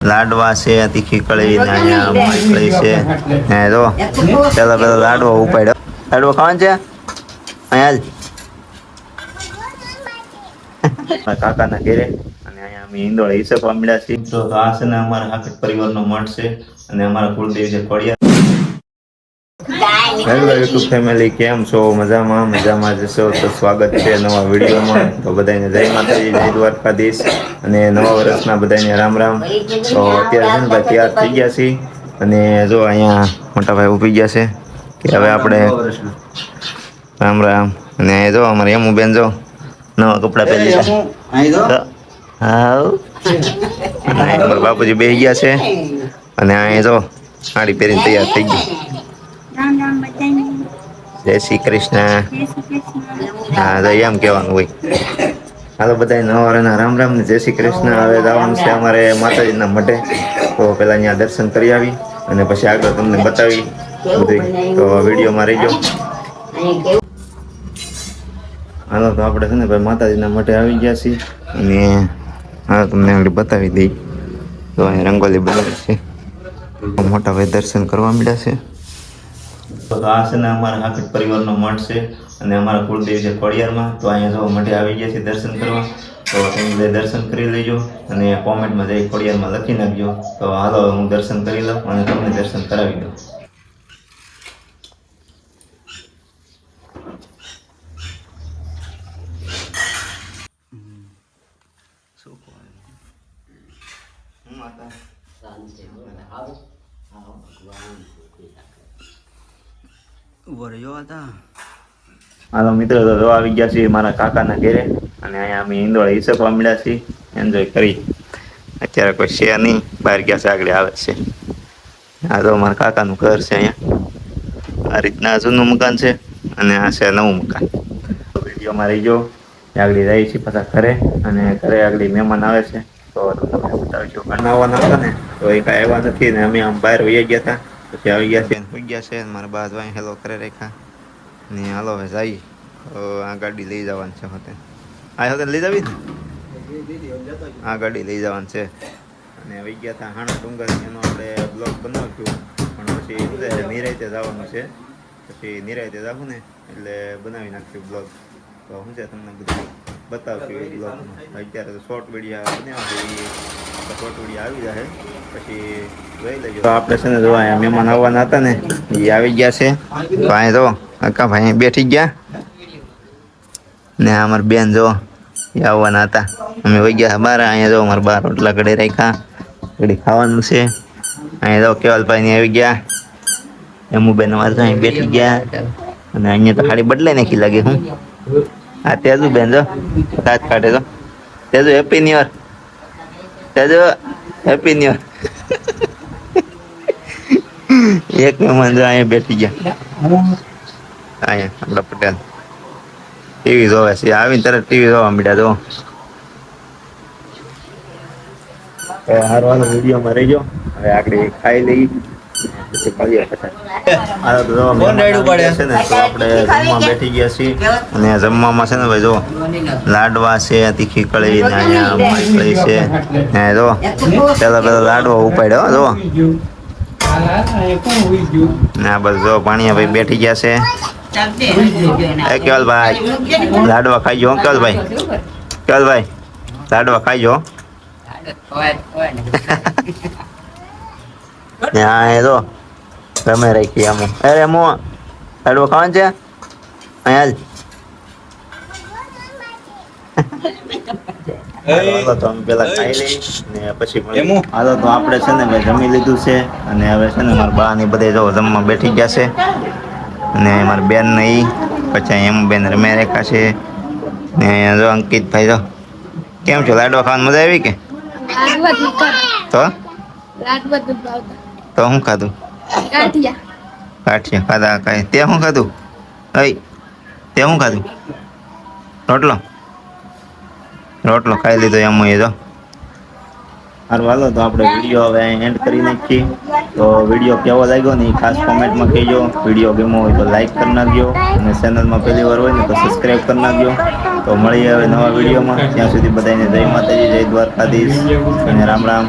લાડવા છે તીખી કળી ને અહીંયા મોરી કળી છે ને જો પેલા પેલા લાડવો ઉપાડ્યો. લાડવો ખાવાનું છે અહીંયા કાકાના ઘેરે અને અહીંયા અમે ઈંડોળા હિસકવા મળ્યા છીએ. તો આ છે ને અમારા હાકટ પરિવારનો મઠ છે અને અમારા કુળદેવ છે ખોડિયાર. હેલો યુટ્યુબ ફેમિલી, કેમ છો? મજામાં મજામાં જશો તો સ્વાગત છે નવા વિડીયોમાં. તો બધાને જય માતાજી, જય દ્વારકાધીશ અને નવા વર્ષના બધાને રામ રામ. તો અત્યારે છે ને ભાઈ તૈયાર થઈ ગયા છીએ અને જો અહીંયા મોટા ભાઈ ઊભી ગયા છે કે હવે આપણે રામ રામ. અને જો અમારે એમુ બેન જો નવા કપડા પહેરી લીધા. હા અમારા બાપુજી બેસી ગયા છે અને અહીંયા જો સાડી પહેરીને તૈયાર થઈ ગઈ. જય શ્રી કૃષ્ણ. હા તો એમ કહેવાનું હોય. હાલો બધા નવાના રામ રામ ને જય શ્રી કૃષ્ણ. હવે જવાનું છે અમારે માતાજીના મઢે. તો પેલા અહીંયા દર્શન કરી આવી અને પછી આગળ તમને બતાવી બધું. તો વિડીયોમાં રહીજો. હાલો તો આપણે છે ને ભાઈ માતાજીના મઢે આવી ગયા છીએ અને હા તમને આગળ બતાવી દઈ. તો અહીં રંગોલી બનાવી છે. મોટા ભાઈ દર્શન કરવા મળ્યા છે. તો આ છે ને અમારા હાકટ પરિવારનો મઠ છે અને અમારા કુળદેવ છે ખોડિયારમાં. તો અહીંયા જો મઠે આવી ગયા છે દર્શન કરવા. તો તમે બધા દર્શન કરી લેજો અને કોમેન્ટમાં જઈ ખોડિયારમાં લખી નાખજો. તો હાલો હું દર્શન કરી લઉં અને તમને દર્શન કરાવી દઉં. હાલો મિત્રો, તો આવી ગયા છીએ મારા કાકાના ઘેરે અને અહીંયા અમે ઈંડોળા હિસકવા મળ્યા છીએ. એન્જોય કરી. અત્યારે કોઈ છે નહીં, બહાર ગયા છે, આગળ આવે છે. આ તો મારા કાકાનું ઘર છે. અહીંયા આ રીતના જૂનું મકાન છે અને આ છે નવું મકાન. વિડીયોમાં રહીજો. આગળ જાય છે પાછા ઘરે અને ઘરે આગળ મહેમાન આવે છે તો તમને બતાવીશું. બનાવવાના હતા ને તો એ કાંઈ આવ્યા નથી ને અમે આમ બહાર વહી ગયા હતા. પછી આવી ગયા છે, હોઈ ગયા છે. મારા બાદ વાંઈ હેલો કરે રેખા ને હાલો હવે જઈ. આ ગાડી લઈ જવાની છે હોતે. આ હોતે લઈ જવી ને આ ગાડી લઈ જવાની છે. અને વહી ગયા હતા હાણા ડુંગર. એનો આપણે બ્લોગ બનાવ્યું પણ પછી નિરાયતે જવાનું છે. પછી નિરાયતે જવું ને એટલે બનાવી નાખ્યું બ્લોગ. તો શું છે તમને બધું બતાવશું એ બ્લોગમાં. અત્યારે તો શોર્ટ વિડીયો બનાવવા શોર્ટ વિડીયો આવી જાય પછી જોઈ લેજો. તો આપણે છે ને જો અહીંયા મહેમાન આવવાના હતા ને એ આવી ગયા છે. તો અહીંયા જો અક્કા ભાઈ બેઠી ગયા ને અમારા બેન જો એ આવવાના હતા. અમે વહી ગયા બાર. અહીંયા જો અમારા બાર રોટલા ઘડે રાખ્યા. ઘડી ખાવાનું છે. અહીંયા જો કેવલભાઈ ને આવી ગયા. એમુ બેન અમારે અહીં બેઠી ગયા અને અહીંયા તો ખાલી બદલાઈ નાખી લાગે. હું હા તેજુ બેન જો દાંત કાઢે તો Teju happy new year. Teju happy new year. એક મહેમાન જો અહીંયા બેઠી ગયા. અહીંયા આપણા પટેલ ટીવી જોવે છે. આવીને તરત ટીવી જોવા મળ્યા. જો હારવાનો વિડીયોમાં રહીજો. હવે આગળ ખાઈ લઈ પછી મળીએ. જમવા બેઠી ગયા છીએ અને જમવામાં છે ને ભાઈ જો લાડવા છે તીખી કળી ને અહીંયા મોરી કળી છે ને જો પેલા પેલા લાડવા ઉપાડ્યો. જો ને આ બધું જો પાણીયા ભાઈ બેઠી ગયા છે. કેવલભાઈ લાડવા ખાઈ જો. કેવલભાઈ લાડવા ખાઈ જો. હા એ તો ગમે રાખી આમ. અરે મો લાડવા ખાવાનું છે અહીંયા તો અમે પેલા ખાઈ લઈ ને પછી હાલો તો આપણે છે ને મેં જમી લીધું છે અને હવે છે ને મારા બા ને બધે જો જમવા બેઠી ગયા છે અને મારા બેન ને ઈ પછી એમ બેન રમે રેખા છે ને અહીંયા જો અંકિતભાઈ જો કેમ છો? લાડવા ખાવાની મજા આવી કે? તો તો શું ખાધું? ગાંઠિયા ખાધા. કાંઈ તે શું ખાધું? અય તે શું ખાધું? રોટલો ખાઈ લીધો એમ એ તો. સારું હાલો તો આપણે વિડીયો હવે એન્ડ કરી નાખીએ. તો વિડીયો કેવો લાગ્યો ને એ ખાસ કોમેન્ટમાં કહેજો. વિડીયો ગમ્યો હોય તો લાઈક કરી નાખજો અને ચેનલમાં પહેલી વાર હોય ને તો સબસ્ક્રાઈબ કરી નાખજો. તો મળીએ હવે નવા વિડીયોમાં. ત્યાં સુધી બધાને જય માતાજી, જય દ્વારકાધીશ અને રામ રામ.